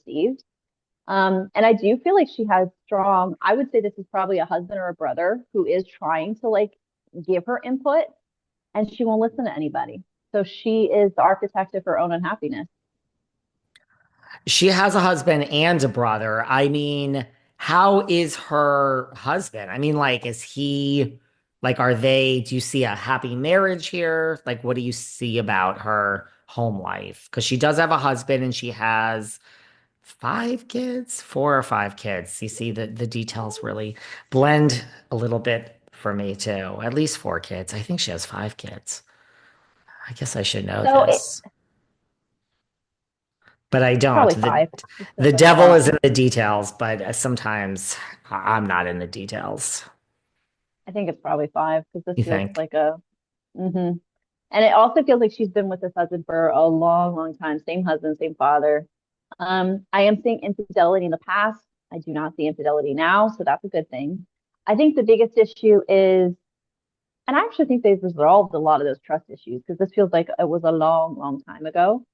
perceived. And I do feel like she has strong, I would say this is probably a husband or a brother who is trying to like give her input, and she won't listen to anybody. So she is the architect of her own unhappiness. She has a husband and a brother. I mean, how is her husband? I mean, like, is he like, do you see a happy marriage here? Like, what do you see about her home life? Because she does have a husband and she has five kids, four or five kids. You see the details really blend a little bit for me too. At least four kids. I think she has five kids. I guess I should know So this, but I it's don't. probably five. It feels The like a devil lot. is in the details, but sometimes I'm not in the details. I think it's probably five because this You feels think? like a, mm-hmm. And it also feels like she's been with this husband for a long, long time. Same husband, same father. I am seeing infidelity in the past. I do not see infidelity now, so that's a good thing. I think the biggest issue is, and I actually think they've resolved a lot of those trust issues because this feels like it was a long, long time ago.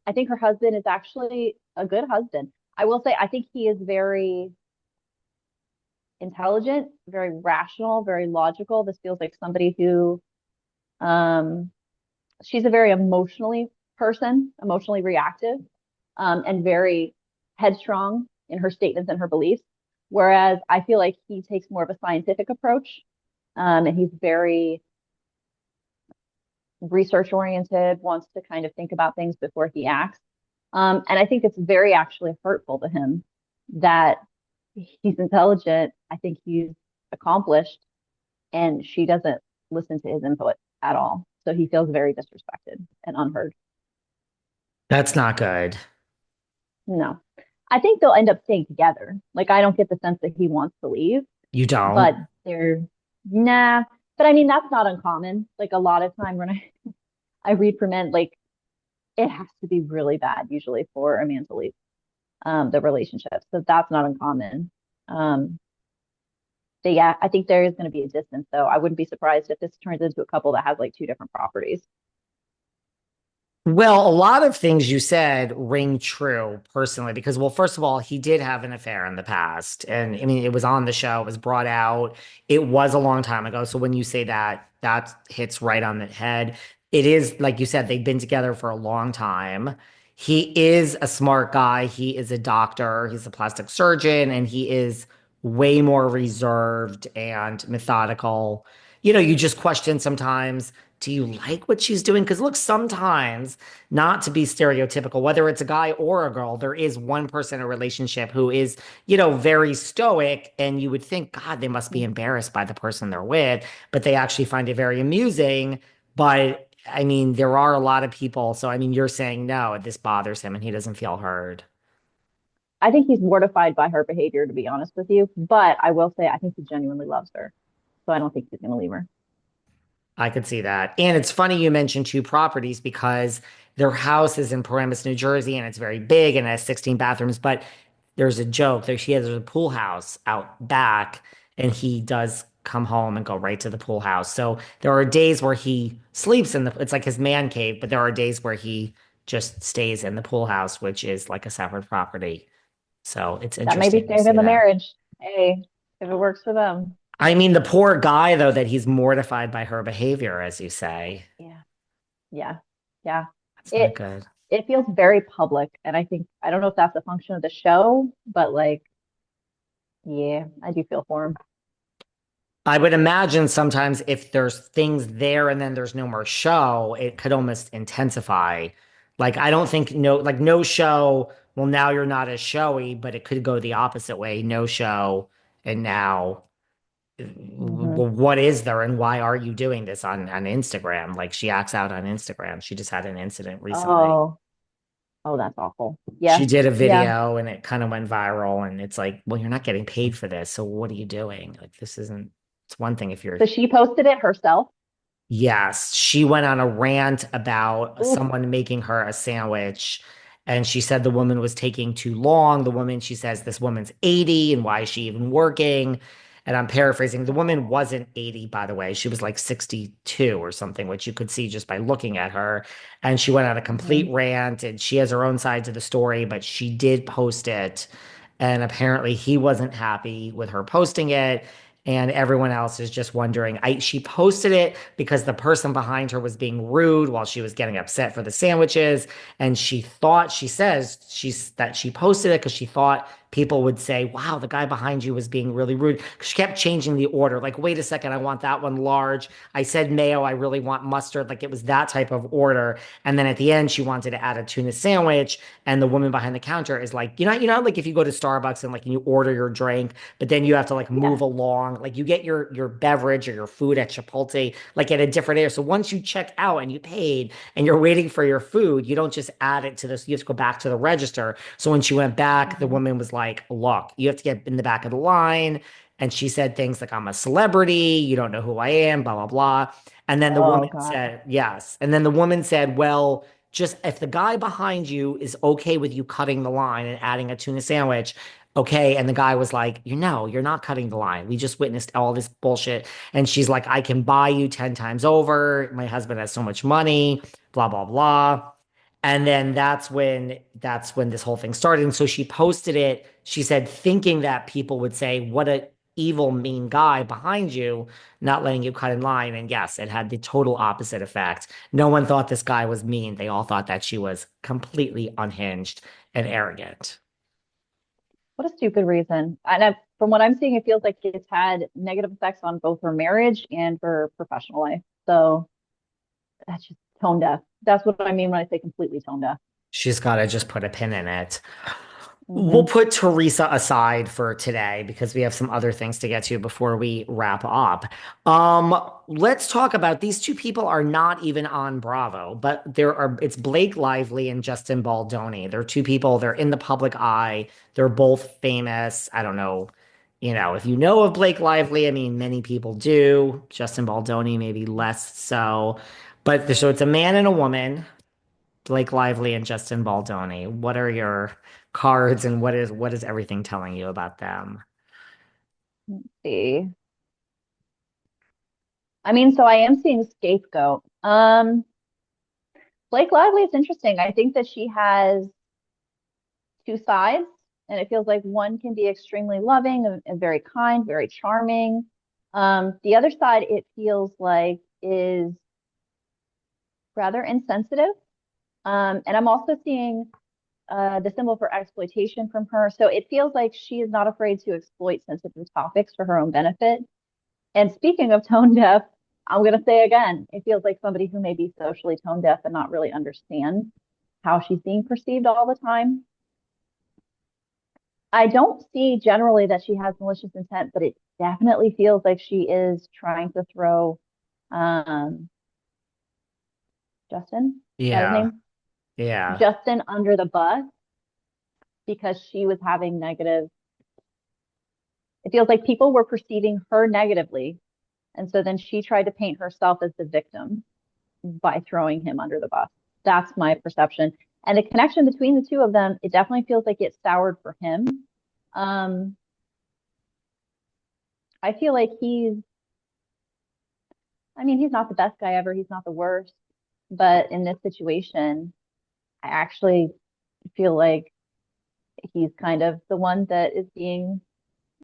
I think her husband is actually a good husband. I will say, I think he is very intelligent, very rational, very logical. This feels like somebody who, um, she's a very emotionally person, emotionally reactive, and very headstrong in her statements and her beliefs. Whereas I feel like he takes more of a scientific approach, and he's very research oriented, wants to kind of think about things before he acts. And I think it's very actually hurtful to him that he's intelligent. I think he's accomplished, and she doesn't listen to his input at all. So he feels very disrespected and unheard. That's not good. No, I think they'll end up staying together. Like, I don't get the sense that he wants to leave, You but don't? they're, nah. But I mean, that's not uncommon. Like, a lot of time when I read for men, like, it has to be really bad usually for a man to leave the relationship. So that's not uncommon. Um, but yeah, I think there is going to be a distance though. I wouldn't be surprised if this turns into a couple that has like two different properties. Well, a lot of things you said ring true personally because, well, first of all, he did have an affair in the past. And I mean, it was on the show, it was brought out. It was a long time ago. So when you say that, that hits right on the head. It is, like you said, they've been together for a long time. He is a smart guy. He is a doctor, he's a plastic surgeon, and he is way more reserved and methodical. You just question sometimes, do you like what she's doing? Because look, sometimes, not to be stereotypical, whether it's a guy or a girl, there is one person in a relationship who is, very stoic, and you would think, God, they must be embarrassed by the person they're with, but they actually find it very amusing. But I mean, there are a lot of people. So, I mean, you're saying no, this bothers him and he doesn't feel heard. I think he's mortified by her behavior, to be honest with you. But I will say, I think he genuinely loves her. So I don't think he's going to leave her. I could see that. And it's funny you mentioned two properties because their house is in Paramus, New Jersey, and it's very big and it has 16 bathrooms. But there's a joke that she has a pool house out back, and he does come home and go right to the pool house. So there are days where he sleeps it's like his man cave, but there are days where he just stays in the pool house, which is like a separate property. So it's That may be interesting to saving see the that. marriage. Hey, if it works for them. I mean, the poor guy, though, that he's mortified by her behavior, as you say. Yeah. Yeah. Yeah. That's not It good. it feels very public. And I don't know if that's a function of the show, but like, yeah, I do feel for him. I would imagine sometimes if there's things there and then there's no more show, it could almost intensify. Like, I don't think no show, well, now you're not as showy, but it could go the opposite way. No show. And now, Hmm. well, what is there and why are you doing this on Instagram? Like, she acts out on Instagram. She just had an incident recently. Oh, oh, that's awful. She Yeah. did a Yeah. video and it kind of went viral. And it's like, well, you're not getting paid for this. So what are you doing? Like, this isn't, it's one thing if you're, So she posted it herself. yes, she went on a rant about Oof. someone making her a sandwich. And she said the woman was taking too long. The woman, she says this woman's 80 and why is she even working? And I'm paraphrasing. The woman wasn't 80, by the way. She was like 62 or something, which you could see just by looking at her. And she went on a complete Mhm. rant, and she has her own side to the story, but she did post it. And apparently he wasn't happy with her posting it. And everyone else is just wondering. She posted it because the person behind her was being rude while she was getting upset for the sandwiches. And she says that she posted it because she thought people would say, wow, the guy behind you was being really rude. She kept changing the order. Like, wait a second, I want that one large. I said mayo, I really want mustard. Like, it was that type of order. And then at the end, she wanted to add a tuna sandwich. And the woman behind the counter is like, like if you go to Starbucks and like you order your drink, but then you have to like Yeah. move along, like you get your beverage or your food at Chipotle, like at a different area. So once you check out and you paid and you're waiting for your food, you don't just add it to this, you have to go back to the register. So when she went back, the Mhm. woman was like, look, you have to get in the back of the line. And she said things like, I'm a celebrity, you don't know who I am, blah, blah, blah. And then the Oh woman God. said, yes. And then the woman said, well, just if the guy behind you is okay with you cutting the line and adding a tuna sandwich, okay. And the guy was like, you're not cutting the line. We just witnessed all this bullshit. And she's like, I can buy you 10 times over. My husband has so much money, blah, blah, blah. And then that's when this whole thing started. And so she posted it, she said, thinking that people would say, what a evil, mean guy behind you, not letting you cut in line. And yes, it had the total opposite effect. No one thought this guy was mean. They all thought that she was completely unhinged and arrogant. What a stupid reason. And from what I'm seeing, it feels like it's had negative effects on both her marriage and her professional life. So that's just tone deaf. That's what I mean when I say completely tone deaf. She's got to just put a pin in it. We'll Hmm. put Teresa aside for today because we have some other things to get to before we wrap up. Let's talk about these two people are not even on Bravo, but it's Blake Lively and Justin Baldoni. They're two people, they're in the public eye. They're both famous. I don't know, if you know of Blake Lively, I mean, many people do. Justin Baldoni, maybe less so. But so it's a man and a woman. Blake Lively and Justin Baldoni. What are your cards and what is everything telling you about them? Let's see. I mean, so I am seeing scapegoat. Blake Lively is interesting. I think that she has two sides, and it feels like one can be extremely loving and very kind, very charming. The other side, it feels like, is rather insensitive. And I'm also seeing the symbol for exploitation from her. So it feels like she is not afraid to exploit sensitive topics for her own benefit. And speaking of tone deaf, I'm going to say again, it feels like somebody who may be socially tone deaf and not really understand how she's being perceived all the time. I don't see generally that she has malicious intent, but it definitely feels like she is trying to throw um, Justin, is that his Yeah, name? yeah, Justin under the bus because she was having negative. It feels like people were perceiving her negatively. And so then she tried to paint herself as the victim by throwing him under the bus. That's my perception. And the connection between the two of them, it definitely feels like it's soured for him. Um, I feel like I mean, he's not the best guy ever. He's not the worst. But in this situation, I actually feel like he's kind of the one that is being